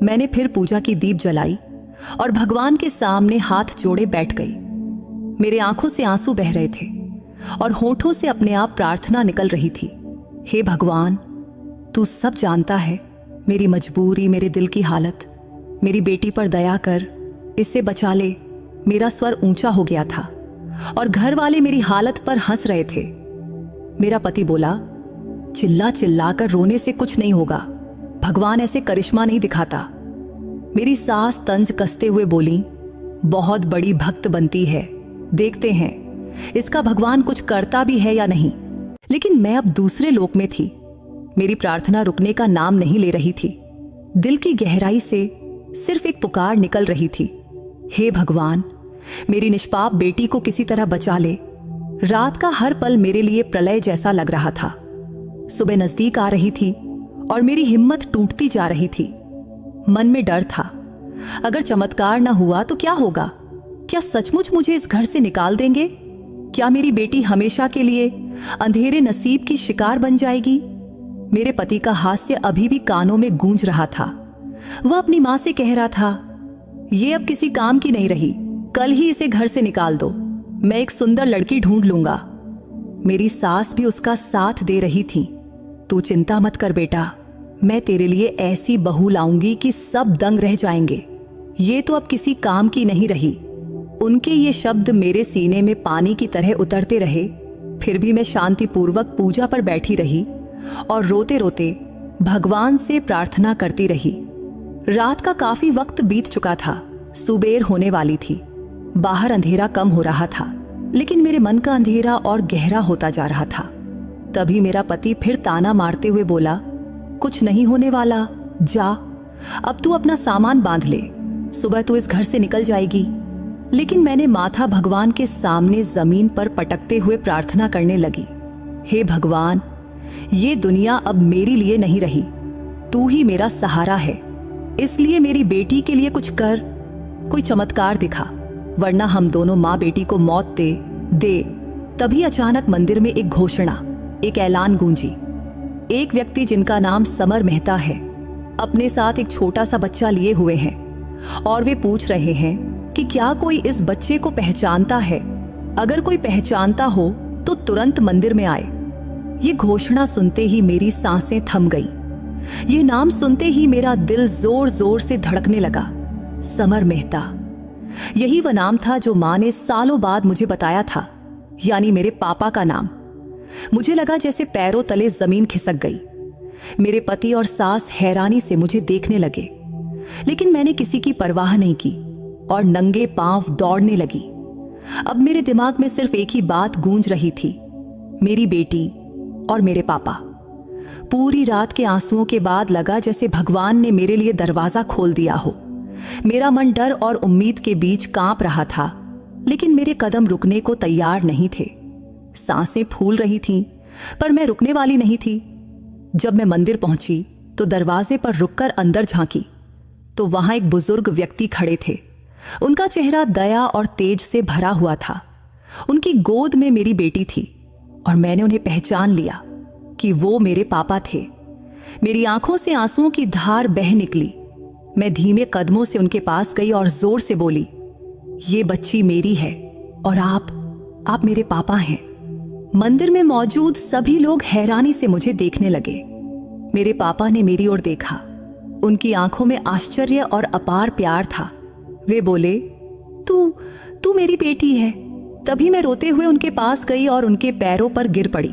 मैंने फिर पूजा की दीप जलाई और भगवान के सामने हाथ जोड़े बैठ गई। मेरे आंखों से आंसू बह रहे थे और होठों से अपने आप प्रार्थना निकल रही थी। हे भगवान, तू सब जानता है, मेरी मजबूरी, मेरे दिल की हालत। मेरी बेटी पर दया कर, इससे बचा ले। मेरा स्वर ऊंचा हो गया था और घर वाले मेरी हालत पर हंस रहे थे। मेरा पति बोला, चिल्ला चिल्ला कर रोने से कुछ नहीं होगा, भगवान ऐसे करिश्मा नहीं दिखाता। मेरी सास तंज कसते हुए बोली, बहुत बड़ी भक्त बनती है, देखते हैं इसका भगवान कुछ करता भी है या नहीं। लेकिन मैं अब दूसरे लोक में थी। मेरी प्रार्थना रुकने का नाम नहीं ले रही थी। दिल की गहराई से सिर्फ एक पुकार निकल रही थी, हे भगवान, मेरी निष्पाप बेटी को किसी तरह बचा ले। रात का हर पल मेरे लिए प्रलय जैसा लग रहा था। सुबह नजदीक आ रही थी और मेरी हिम्मत टूटती जा रही थी। मन में डर था, अगर चमत्कार ना हुआ तो क्या होगा? क्या सचमुच मुझे इस घर से निकाल देंगे? क्या मेरी बेटी हमेशा के लिए अंधेरे नसीब की शिकार बन जाएगी? मेरे पति का हास्य अभी भी कानों में गूंज रहा था। वह अपनी मां से कह रहा था, ये अब किसी काम की नहीं रही, कल ही इसे घर से निकाल दो, मैं एक सुंदर लड़की ढूंढ लूंगा। मेरी सास भी उसका साथ दे रही थी। तू चिंता मत कर बेटा, मैं तेरे लिए ऐसी बहू लाऊंगी कि सब दंग रह जाएंगे। ये तो अब किसी काम की नहीं रही। उनके ये शब्द मेरे सीने में पानी की तरह उतरते रहे। फिर भी मैं शांतिपूर्वक पूजा पर बैठी रही और रोते रोते भगवान से प्रार्थना करती रही। रात का काफी वक्त बीत चुका था, सुबेर होने वाली थी। बाहर अंधेरा कम हो रहा था, लेकिन मेरे मन का अंधेरा और गहरा होता जा रहा था। तभी मेरा पति फिर ताना मारते हुए बोला, कुछ नहीं होने वाला, जा, अब तू अपना सामान बांध ले, सुबह तू इस घर से निकल जाएगी। लेकिन मैंने माथा भगवान के सामने जमीन पर पटकते हुए प्रार्थना करने लगी, हे भगवान, ये दुनिया अब मेरे लिए नहीं रही, तू ही मेरा सहारा है, इसलिए मेरी बेटी के लिए कुछ कर, कोई चमत्कार दिखा, वरना हम दोनों माँ बेटी को मौत दे। तभी अचानक मंदिर में एक घोषणा, एक ऐलान गूंजी। एक व्यक्ति जिनका नाम समर मेहता है, अपने साथ एक छोटा सा बच्चा लिए हुए हैं और वे पूछ रहे हैं कि क्या कोई इस बच्चे को पहचानता है? अगर कोई पहचानता हो तो तुरंत मंदिर में आए। ये घोषणा सुनते ही मेरी सांसें थम गई। ये नाम सुनते ही मेरा दिल जोर जोर से धड़कने लगा। समर मेहता, यही वह नाम था जो मां ने सालों बाद मुझे बताया था, यानी मेरे पापा का नाम। मुझे लगा जैसे पैरों तले जमीन खिसक गई। मेरे पति और सास हैरानी से मुझे देखने लगे, लेकिन मैंने किसी की परवाह नहीं की और नंगे पांव दौड़ने लगी। अब मेरे दिमाग में सिर्फ एक ही बात गूंज रही थी, मेरी बेटी और मेरे पापा। पूरी रात के आंसुओं के बाद लगा जैसे भगवान ने मेरे लिए दरवाजा खोल दिया हो। मेरा मन डर और उम्मीद के बीच कांप रहा था, लेकिन मेरे कदम रुकने को तैयार नहीं थे। सांसें फूल रही थीं, पर मैं रुकने वाली नहीं थी। जब मैं मंदिर पहुंची तो दरवाजे पर रुककर अंदर झांकी तो वहां एक बुजुर्ग व्यक्ति खड़े थे। उनका चेहरा दया और तेज से भरा हुआ था। उनकी गोद में मेरी बेटी थी और मैंने उन्हें पहचान लिया कि वो मेरे पापा थे। मेरी आंखों से आंसुओं की धार बह निकली। मैं धीमे कदमों से उनके पास गई और जोर से बोली, ये बच्ची मेरी है और आप मेरे पापा हैं। मंदिर में मौजूद सभी लोग हैरानी से मुझे देखने लगे। मेरे पापा ने मेरी ओर देखा। उनकी आंखों में आश्चर्य और अपार प्यार था। वे बोले, तू मेरी बेटी है। तभी मैं रोते हुए उनके पास गई और उनके पैरों पर गिर पड़ी।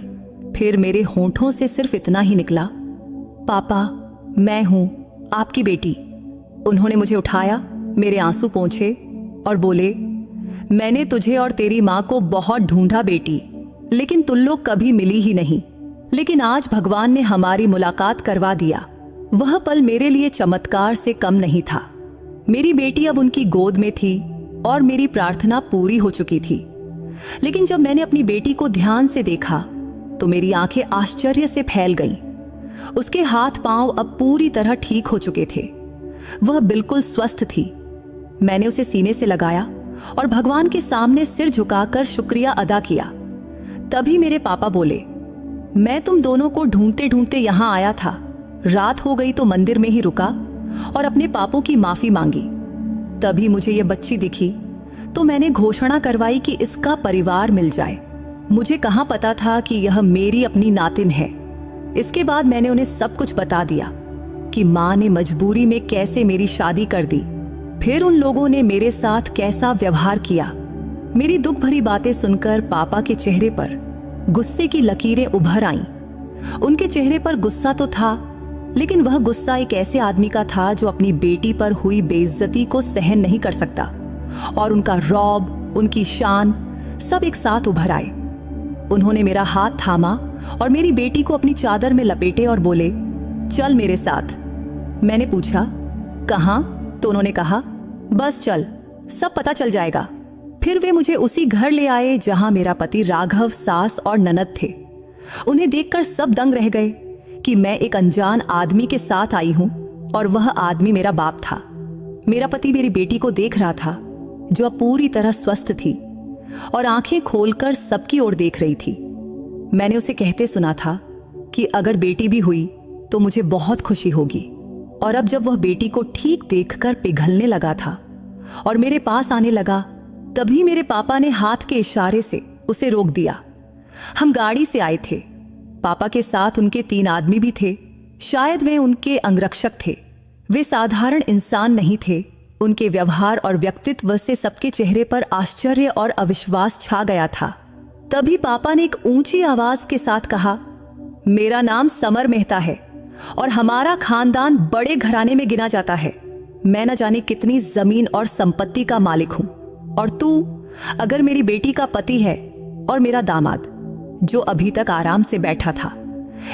फिर मेरे होंठों से सिर्फ इतना ही निकला, पापा, मैं हूं आपकी बेटी। उन्होंने मुझे उठाया, मेरे आंसू पोंछे और बोले, मैंने तुझे और तेरी मां को बहुत ढूंढा बेटी, लेकिन तुम लोग कभी मिली ही नहीं। लेकिन आज भगवान ने हमारी मुलाकात करवा दिया। वह पल मेरे लिए चमत्कार से कम नहीं था। मेरी बेटी अब उनकी गोद में थी और मेरी प्रार्थना पूरी हो चुकी थी। लेकिन जब मैंने अपनी बेटी को ध्यान से देखा तो मेरी आंखें आश्चर्य से फैल गईं। उसके हाथ पांव अब पूरी तरह ठीक हो चुके थे। वह बिल्कुल स्वस्थ थी। मैंने उसे सीने से लगाया और भगवान के सामने सिर झुकाकर शुक्रिया अदा किया। तभी मेरे पापा बोले, मैं तुम दोनों को ढूंढते ढूंढते यहां आया था। रात हो गई तो मंदिर में ही रुका और अपने पापों की माफी मांगी। तभी मुझे यह बच्ची दिखी तो मैंने घोषणा करवाई कि इसका परिवार मिल जाए। मुझे कहां पता था कि यह मेरी अपनी नातिन है। इसके बाद मैंने उन्हें सब कुछ बता दिया कि मां ने मजबूरी में कैसे मेरी शादी कर दी, फिर उन लोगों ने मेरे साथ कैसा व्यवहार किया। मेरी दुख भरी बातें सुनकर पापा के चेहरे पर गुस्से की लकीरें उभर आईं। उनके चेहरे पर गुस्सा तो था, लेकिन वह गुस्सा एक ऐसे आदमी का था जो अपनी बेटी पर हुई बेइज्जती को सहन नहीं कर सकता, और उनका रौब, उनकी शान सब एक साथ उभर आए। उन्होंने मेरा हाथ थामा और मेरी बेटी को अपनी चादर में लपेटे और बोले, चल मेरे साथ। मैंने पूछा, कहाँ? तो उन्होंने कहा, बस चल, सब पता चल जाएगा। फिर वे मुझे उसी घर ले आए जहां मेरा पति राघव, सास और ननद थे। उन्हें देखकर सब दंग रह गए कि मैं एक अनजान आदमी के साथ आई हूं और वह आदमी मेरा बाप था। मेरा पति मेरी बेटी को देख रहा था, जो अब पूरी तरह स्वस्थ थी और आंखें खोलकर सबकी ओर देख रही थी। मैंने उसे कहते सुना था कि अगर बेटी भी हुई तो मुझे बहुत खुशी होगी। और अब जब वह बेटी को ठीक देखकर पिघलने लगा था और मेरे पास आने लगा, तभी मेरे पापा ने हाथ के इशारे से उसे रोक दिया। हम गाड़ी से आए थे। पापा के साथ उनके 3 आदमी भी थे। शायद वे उनके अंगरक्षक थे। वे साधारण इंसान नहीं थे। उनके व्यवहार और व्यक्तित्व से सबके चेहरे पर आश्चर्य और अविश्वास छा गया था। तभी पापा ने एक ऊंची आवाज के साथ कहा, मेरा नाम समर मेहता है और हमारा खानदान बड़े घराने में गिना जाता है। मैं न जाने कितनी जमीन और संपत्ति का मालिक हूं, और तू अगर मेरी बेटी का पति है और मेरा दामाद, जो अभी तक आराम से बैठा था।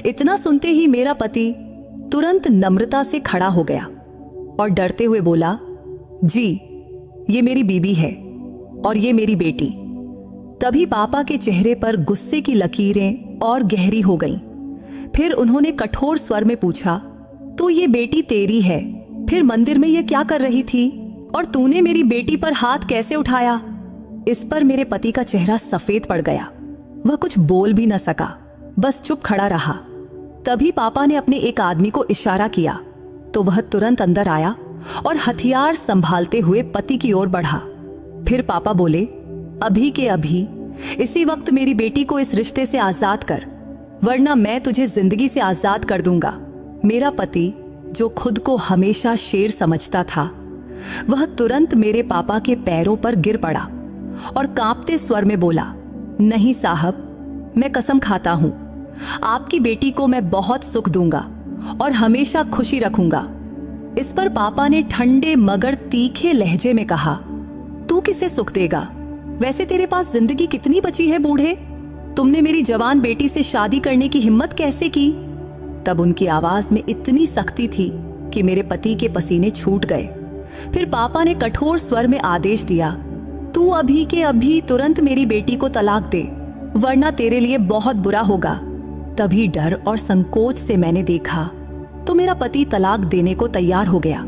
इतना सुनते ही मेरा पति तुरंत नम्रता से खड़ा हो गया और डरते हुए बोला, जी, ये मेरी बीबी है और ये मेरी बेटी। तभी पापा के चेहरे पर गुस्से की लकीरें और गहरी हो गईं। फिर उन्होंने कठोर स्वर में पूछा, तो ये बेटी तेरी है, फिर मंदिर में ये क्या कर रही थी और तूने मेरी बेटी पर हाथ कैसे उठाया? इस पर मेरे पति का चेहरा सफेद पड़ गया। वह कुछ बोल भी न सका, बस चुप खड़ा रहा। तभी पापा ने अपने एक आदमी को इशारा किया तो वह तुरंत अंदर आया और हथियार संभालते हुए पति की ओर बढ़ा। फिर पापा बोले, अभी के अभी इसी वक्त मेरी बेटी को इस रिश्ते से आजाद कर, वरना मैं तुझे जिंदगी से आजाद कर दूंगा। मेरा पति, जो खुद को हमेशा शेर समझता था, वह तुरंत मेरे पापा के पैरों पर गिर पड़ा और कांपते स्वर में बोला, नहीं साहब, मैं कसम खाता हूं, आपकी बेटी को मैं बहुत सुख दूंगा और हमेशा खुशी रखूंगा। इस पर पापा ने ठंडे मगर तीखे लहजे में कहा, तू किसे सुख देगा? वैसे तेरे पास जिंदगी कितनी बची है बूढ़े? तुमने मेरी जवान बेटी से शादी करने की हिम्मत कैसे की? तब उनकी आवाज में इतनी सख्ती थी कि मेरे पति के पसीने छूट गए। फिर पापा ने कठोर स्वर में आदेश दिया, तू अभी के अभी तुरंत मेरी बेटी को तलाक दे, वरना तेरे लिए बहुत बुरा होगा। तभी डर और संकोच से मैंने देखा तो मेरा पति तलाक देने को तैयार हो गया।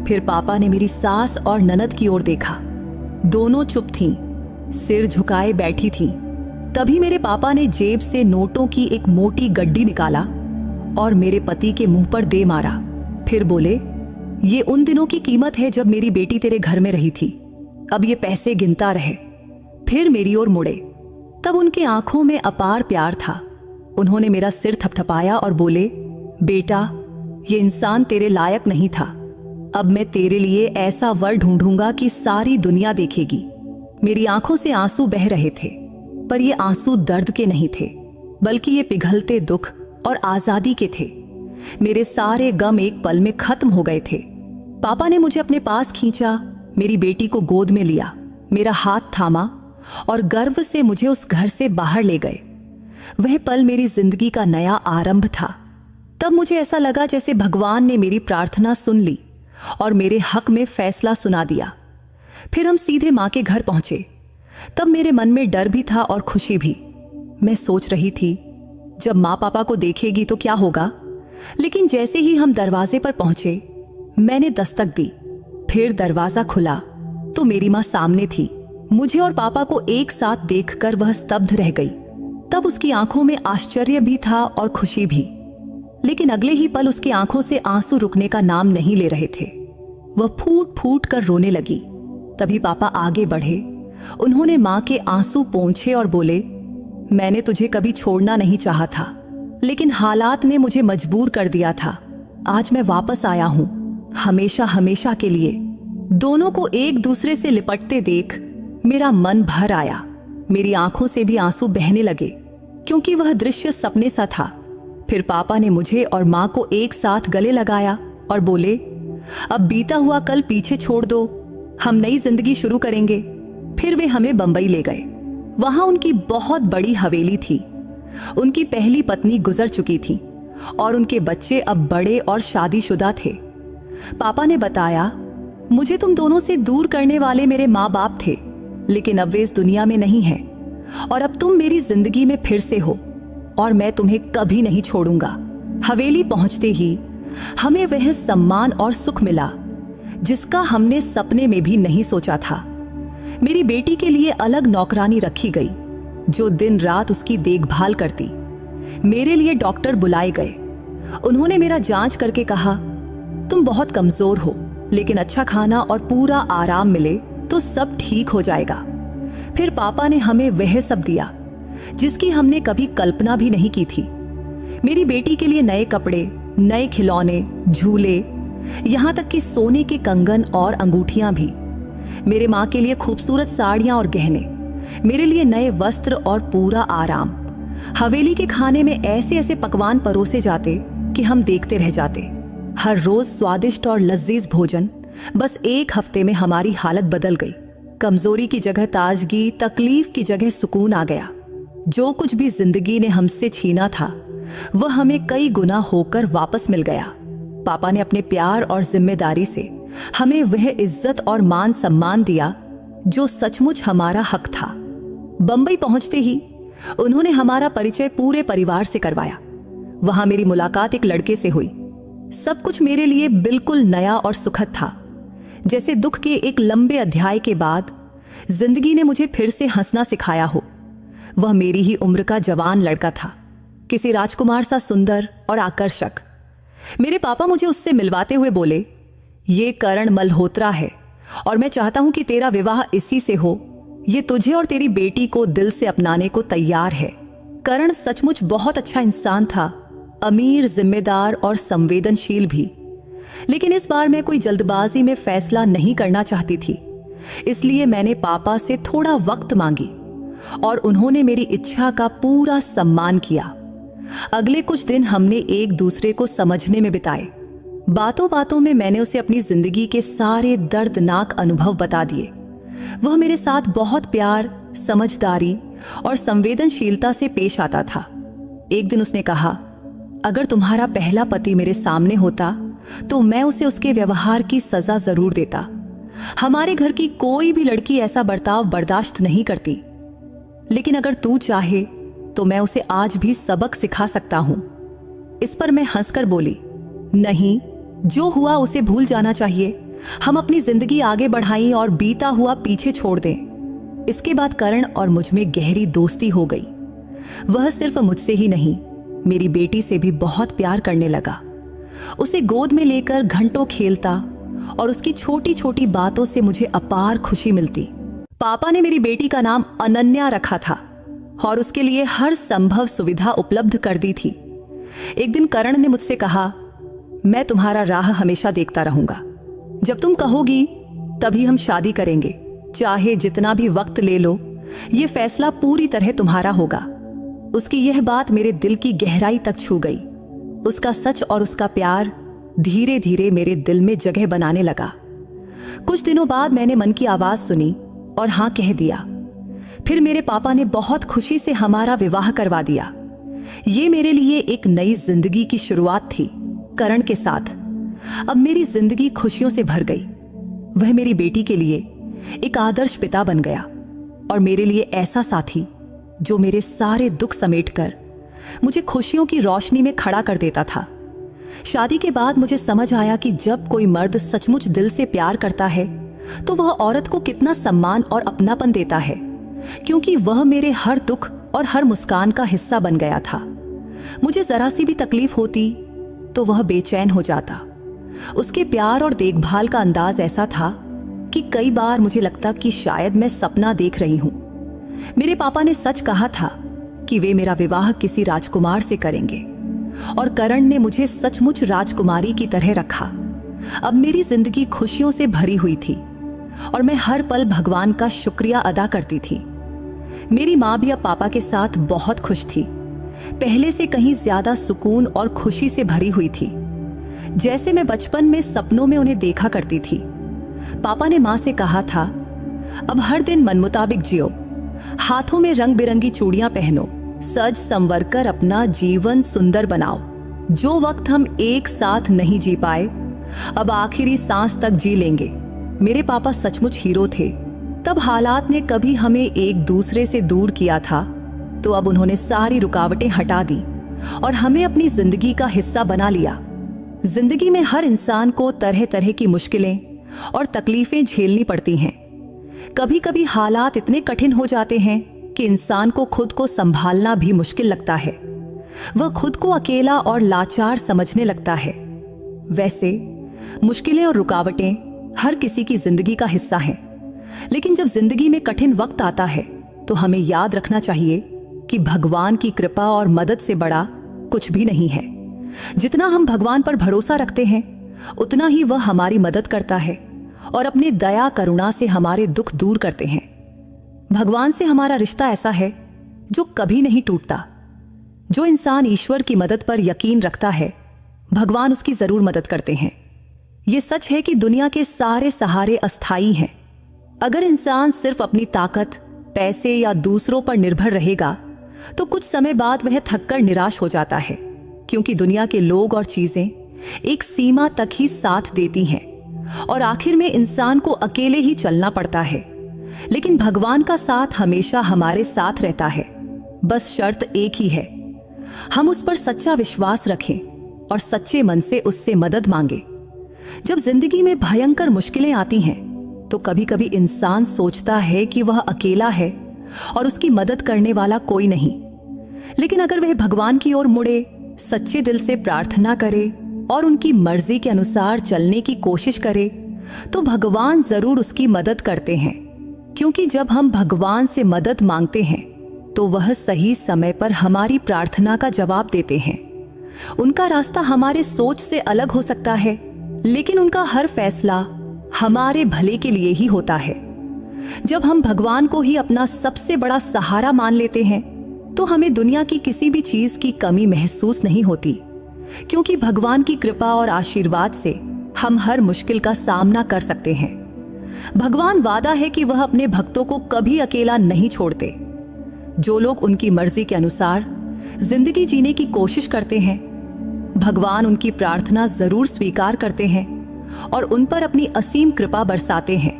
फिर पापा ने मेरी सास और ननद की ओर देखा। दोनों चुप थीं, सिर झुकाए बैठी थीं। तभी मेरे पापा ने जेब से नोटों की एक मोटी गड्डी निकाला और मेरे पति के मुंह पर दे मारा। फिर बोले, ये उन दिनों की कीमत है जब मेरी बेटी तेरे घर में रही थी, अब ये पैसे गिनता रहे। फिर मेरी ओर मुड़े। तब उनकी आंखों में अपार प्यार था। उन्होंने मेरा सिर थपथपाया और बोले, बेटा, ये इंसान तेरे लायक नहीं था। अब मैं तेरे लिए ऐसा वर ढूंढूंगा कि सारी दुनिया देखेगी। मेरी आंखों से आंसू बह रहे थे, पर ये आंसू दर्द के नहीं थे, बल्कि ये पिघलते दुख और आजादी के थे। मेरे सारे गम एक पल में खत्म हो गए थे। पापा ने मुझे अपने पास खींचा, मेरी बेटी को गोद में लिया, मेरा हाथ थामा और गर्व से मुझे उस घर से बाहर ले गए। वह पल मेरी जिंदगी का नया आरंभ था। तब मुझे ऐसा लगा जैसे भगवान ने मेरी प्रार्थना सुन ली और मेरे हक में फैसला सुना दिया। फिर हम सीधे माँ के घर पहुंचे। तब मेरे मन में डर भी था और खुशी भी। मैं सोच रही थी जब माँ पापा को देखेगी तो क्या होगा। लेकिन जैसे ही हम दरवाजे पर पहुंचे, मैंने दस्तक दी। फिर दरवाजा खुला तो मेरी माँ सामने थी। मुझे और पापा को एक साथ देखकर वह स्तब्ध रह गई। तब उसकी आंखों में आश्चर्य भी था और खुशी भी, लेकिन अगले ही पल उसकी आंखों से आंसू रुकने का नाम नहीं ले रहे थे। वह फूट फूट कर रोने लगी। तभी पापा आगे बढ़े। उन्होंने माँ के आंसू पोंछे और बोले, मैंने तुझे कभी छोड़ना नहीं चाहा था, लेकिन हालात ने मुझे मजबूर कर दिया था। आज मैं वापस आया हूं, हमेशा हमेशा के लिए। दोनों को एक दूसरे से लिपटते देख मेरा मन भर आया। मेरी आंखों से भी आंसू बहने लगे, क्योंकि वह दृश्य सपने सा था। फिर पापा ने मुझे और माँ को एक साथ गले लगाया और बोले, अब बीता हुआ कल पीछे छोड़ दो, हम नई जिंदगी शुरू करेंगे। फिर वे हमें बंबई ले गए। वहां उनकी बहुत बड़ी हवेली थी। उनकी पहली पत्नी गुजर चुकी थी और उनके बच्चे अब बड़े और शादीशुदा थे। पापा ने बताया, मुझे तुम दोनों से दूर करने वाले मेरे माँ बाप थे, लेकिन अब वे इस दुनिया में नहीं हैं और अब तुम मेरी जिंदगी में फिर से हो और मैं तुम्हें कभी नहीं छोड़ूंगा। हवेली पहुंचते ही हमें वह सम्मान और सुख मिला जिसका हमने सपने में भी नहीं सोचा था। मेरी बेटी के लिए अलग नौकरानी रखी गई जो दिन रात उसकी देखभाल करती। मेरे लिए डॉक्टर बुलाए गए। उन्होंने मेरा जांच करके कहा, तुम बहुत कमजोर हो, लेकिन अच्छा खाना और पूरा आराम मिले तो सब ठीक हो जाएगा। फिर पापा ने हमें वह सब दिया जिसकी हमने कभी कल्पना भी नहीं की थी। मेरी बेटी के लिए नए कपड़े, नए खिलौने, झूले, यहाँ तक कि सोने के कंगन और अंगूठियां भी। मेरे माँ के लिए खूबसूरत साड़ियां और गहने, मेरे लिए नए वस्त्र और पूरा आराम। हवेली के खाने में ऐसे ऐसे पकवान परोसे जाते कि हम देखते रह जाते। हर रोज स्वादिष्ट और लजीज भोजन। बस एक हफ्ते में हमारी हालत बदल गई। कमजोरी की जगह ताजगी, तकलीफ की जगह सुकून आ गया। जो कुछ भी जिंदगी ने हमसे छीना था वह हमें कई गुना होकर वापस मिल गया। पापा ने अपने प्यार और जिम्मेदारी से हमें वह इज्जत और मान सम्मान दिया जो सचमुच हमारा हक था। बंबई पहुंचते ही उन्होंने हमारा परिचय पूरे परिवार से करवाया। वहां मेरी मुलाकात एक लड़के से हुई। सब कुछ मेरे लिए बिल्कुल नया और सुखद था। जैसे दुख के एक लंबे अध्याय के बाद जिंदगी ने मुझे फिर से हंसना सिखाया हो। वह मेरी ही उम्र का जवान लड़का था, किसी राजकुमार सा सुंदर और आकर्षक। मेरे पापा मुझे उससे मिलवाते हुए बोले, ये करण मल्होत्रा है और मैं चाहता हूं कि तेरा विवाह इसी से हो। ये तुझे और तेरी बेटी को दिल से अपनाने को तैयार है। करण सचमुच बहुत अच्छा इंसान था, अमीर, जिम्मेदार और संवेदनशील भी। लेकिन इस बार मैं कोई जल्दबाजी में फैसला नहीं करना चाहती थी, इसलिए मैंने पापा से थोड़ा वक्त मांगी और उन्होंने मेरी इच्छा का पूरा सम्मान किया। अगले कुछ दिन हमने एक दूसरे को समझने में बिताए। बातों बातों में मैंने उसे अपनी जिंदगी के सारे दर्दनाक अनुभव बता दिए। वह मेरे साथ बहुत प्यार, समझदारी और संवेदनशीलता से पेश आता था। एक दिन उसने कहा, अगर तुम्हारा पहला पति मेरे सामने होता तो मैं उसे उसके व्यवहार की सजा जरूर देता। हमारे घर की कोई भी लड़की ऐसा बर्ताव बर्दाश्त नहीं करती, लेकिन अगर तू चाहे तो मैं उसे आज भी सबक सिखा सकता हूं। इस पर मैं हंसकर बोली, नहीं, जो हुआ उसे भूल जाना चाहिए। हम अपनी जिंदगी आगे बढ़ाएं और बीता हुआ पीछे छोड़ दें। इसके बाद करण और मुझ में गहरी दोस्ती हो गई। वह सिर्फ मुझसे ही नहीं, मेरी बेटी से भी बहुत प्यार करने लगा। उसे गोद में लेकर घंटों खेलता और उसकी छोटी छोटी बातों से मुझे अपार खुशी मिलती। पापा ने मेरी बेटी का नाम अनन्या रखा था और उसके लिए हर संभव सुविधा उपलब्ध कर दी थी। एक दिन करण ने मुझसे कहा, मैं तुम्हारा राह हमेशा देखता रहूंगा। जब तुम कहोगी तभी हम शादी करेंगे। चाहे जितना भी वक्त ले लो, ये फैसला पूरी तरह तुम्हारा होगा। उसकी यह बात मेरे दिल की गहराई तक छू गई। उसका सच और उसका प्यार धीरे धीरे मेरे दिल में जगह बनाने लगा। कुछ दिनों बाद मैंने मन की आवाज सुनी और हाँ कह दिया। फिर मेरे पापा ने बहुत खुशी से हमारा विवाह करवा दिया। ये मेरे लिए एक नई जिंदगी की शुरुआत थी, करण के साथ। अब मेरी जिंदगी खुशियों से भर गई। वह मेरी बेटी के लिए एक आदर्श पिता बन गया और मेरे लिए ऐसा साथी जो मेरे सारे दुख समेटकर मुझे खुशियों की रोशनी में खड़ा कर देता था। शादी के बाद मुझे समझ आया कि जब कोई मर्द सचमुच दिल से प्यार करता है तो वह औरत को कितना सम्मान और अपनापन देता है, क्योंकि वह मेरे हर दुख और हर मुस्कान का हिस्सा बन गया था। मुझे जरा सी भी तकलीफ होती तो वह बेचैन हो जाता। उसके प्यार और देखभाल का अंदाज ऐसा था कि कई बार मुझे लगता कि शायद मैं सपना देख रही हूं। मेरे पापा ने सच कहा था कि वे मेरा विवाह किसी राजकुमार से करेंगे और करण ने मुझे सचमुच राजकुमारी की तरह रखा। अब मेरी जिंदगी खुशियों से भरी हुई थी और मैं हर पल भगवान का शुक्रिया अदा करती थी। मेरी माँ भी अब पापा के साथ बहुत खुश थी, पहले से कहीं ज्यादा सुकून और खुशी से भरी हुई थी, जैसे मैं बचपन में सपनों में उन्हें देखा करती थी। पापा ने माँ से कहा था, अब हर दिन मन मुताबिक जियो, हाथों में रंग बिरंगी चूड़ियां पहनो, सज संवर कर अपना जीवन सुंदर बनाओ। जो वक्त हम एक साथ नहीं जी पाए, अब आखिरी सांस तक जी लेंगे। मेरे पापा सचमुच हीरो थे। तब हालात ने कभी हमें एक दूसरे से दूर किया था, तो अब उन्होंने सारी रुकावटें हटा दी और हमें अपनी जिंदगी का हिस्सा बना लिया। जिंदगी में हर इंसान को तरह तरह की मुश्किलें और तकलीफें झेलनी पड़ती हैं। कभी कभी हालात इतने कठिन हो जाते हैं कि इंसान को खुद को संभालना भी मुश्किल लगता है। वह खुद को अकेला और लाचार समझने लगता है। वैसे मुश्किलें और रुकावटें हर किसी की जिंदगी का हिस्सा हैं, लेकिन जब जिंदगी में कठिन वक्त आता है तो हमें याद रखना चाहिए कि भगवान की कृपा और मदद से बड़ा कुछ भी नहीं है। जितना हम भगवान पर भरोसा रखते हैं, उतना ही वह हमारी मदद करता है और अपने दया करुणा से हमारे दुख दूर करते हैं। भगवान से हमारा रिश्ता ऐसा है जो कभी नहीं टूटता। जो इंसान ईश्वर की मदद पर यकीन रखता है, भगवान उसकी जरूर मदद करते हैं। ये सच है कि दुनिया के सारे सहारे अस्थायी हैं। अगर इंसान सिर्फ अपनी ताकत, पैसे या दूसरों पर निर्भर रहेगा तो कुछ समय बाद वह थककर निराश हो जाता है, क्योंकि दुनिया के लोग और चीजें एक सीमा तक ही साथ देती हैं और आखिर में इंसान को अकेले ही चलना पड़ता है। लेकिन भगवान का साथ हमेशा हमारे साथ रहता है। बस शर्त एक ही है, हम उस पर सच्चा विश्वास रखें और सच्चे मन से उससे मदद मांगे। जब जिंदगी में भयंकर मुश्किलें आती हैं तो कभी कभी इंसान सोचता है कि वह अकेला है और उसकी मदद करने वाला कोई नहीं। लेकिन अगर वह भगवान की ओर मुड़े, सच्चे दिल से प्रार्थना करे और उनकी मर्जी के अनुसार चलने की कोशिश करे तो भगवान जरूर उसकी मदद करते हैं। क्योंकि जब हम भगवान से मदद मांगते हैं तो वह सही समय पर हमारी प्रार्थना का जवाब देते हैं। उनका रास्ता हमारे सोच से अलग हो सकता है, लेकिन उनका हर फैसला हमारे भले के लिए ही होता है। जब हम भगवान को ही अपना सबसे बड़ा सहारा मान लेते हैं तो हमें दुनिया की किसी भी चीज की कमी महसूस नहीं होती, क्योंकि भगवान की कृपा और आशीर्वाद से हम हर मुश्किल का सामना कर सकते हैं। भगवान वादा है कि वह अपने भक्तों को कभी अकेला नहीं छोड़ते। जो लोग उनकी मर्जी के अनुसार जिंदगी जीने की कोशिश करते हैं, भगवान उनकी प्रार्थना जरूर स्वीकार करते हैं और उन पर अपनी असीम कृपा बरसाते हैं।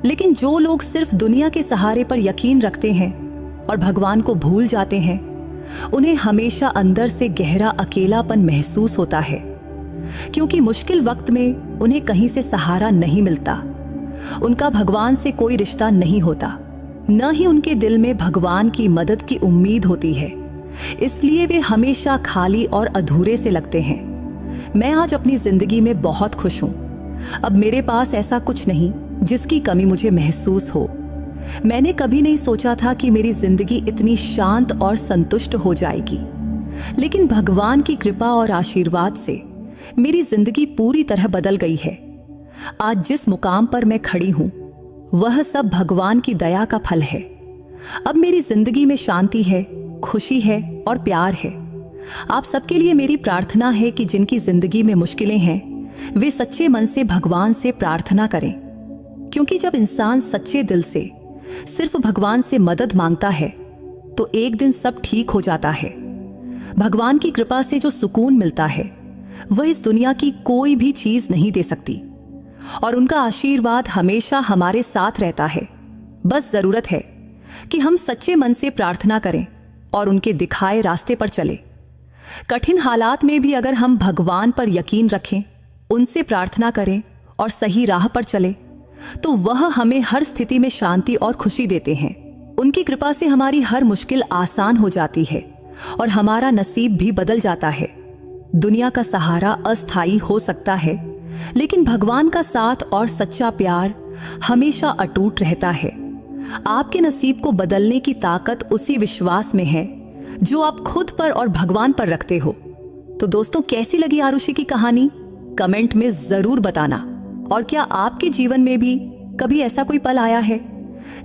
लेकिन जो लोग सिर्फ दुनिया के सहारे पर यकीन रखते हैं और भगवान को भूल जाते हैं, उन्हें हमेशा अंदर से गहरा अकेलापन महसूस होता है, क्योंकि मुश्किल वक्त में उन्हें कहीं से सहारा नहीं मिलता। उनका भगवान से कोई रिश्ता नहीं होता, न ही उनके दिल में भगवान की मदद की उम्मीद होती है। इसलिए वे हमेशा खाली और अधूरे से लगते हैं। मैं आज अपनी जिंदगी में बहुत खुश हूं। अब मेरे पास ऐसा कुछ नहीं जिसकी कमी मुझे महसूस हो। मैंने कभी नहीं सोचा था कि मेरी जिंदगी इतनी शांत और संतुष्ट हो जाएगी, लेकिन भगवान की कृपा और आशीर्वाद से मेरी जिंदगी पूरी तरह बदल गई है। आज जिस मुकाम पर मैं खड़ी हूं, वह सब भगवान की दया का फल है। अब मेरी जिंदगी में शांति है, खुशी है और प्यार है। आप सबके लिए मेरी प्रार्थना है कि जिनकी जिंदगी में मुश्किलें हैं, वे सच्चे मन से भगवान से प्रार्थना करें, क्योंकि जब इंसान सच्चे दिल से सिर्फ भगवान से मदद मांगता है तो एक दिन सब ठीक हो जाता है। भगवान की कृपा से जो सुकून मिलता है वह इस दुनिया की कोई भी चीज नहीं दे सकती, और उनका आशीर्वाद हमेशा हमारे साथ रहता है। बस जरूरत है कि हम सच्चे मन से प्रार्थना करें और उनके दिखाए रास्ते पर चले। कठिन हालात में भी अगर हम भगवान पर यकीन रखें, उनसे प्रार्थना करें और सही राह पर चले, तो वह हमें हर स्थिति में शांति और खुशी देते हैं। उनकी कृपा से हमारी हर मुश्किल आसान हो जाती है और हमारा नसीब भी बदल जाता है। दुनिया का सहारा अस्थायी हो सकता है, लेकिन भगवान का साथ और सच्चा प्यार हमेशा अटूट रहता है। आपके नसीब को बदलने की ताकत उसी विश्वास में है जो आप खुद पर और भगवान पर रखते हो। तो दोस्तों, कैसी लगी आरुषि की कहानी? कमेंट में जरूर बताना। और क्या आपके जीवन में भी कभी ऐसा कोई पल आया है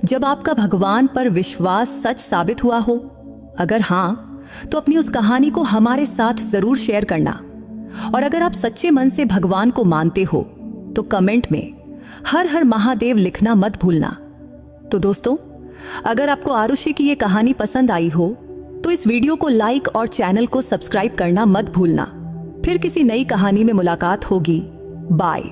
जब आपका भगवान पर विश्वास सच साबित हुआ हो? अगर हाँ, तो अपनी उस कहानी को हमारे साथ जरूर शेयर करना। और अगर आप सच्चे मन से भगवान को मानते हो तो कमेंट में हर हर महादेव लिखना मत भूलना। तो दोस्तों, अगर आपको आरुषि की ये कहानी पसंद आई हो तो इस वीडियो को लाइक और चैनल को सब्सक्राइब करना मत भूलना। फिर किसी नई कहानी में मुलाकात होगी। बाय।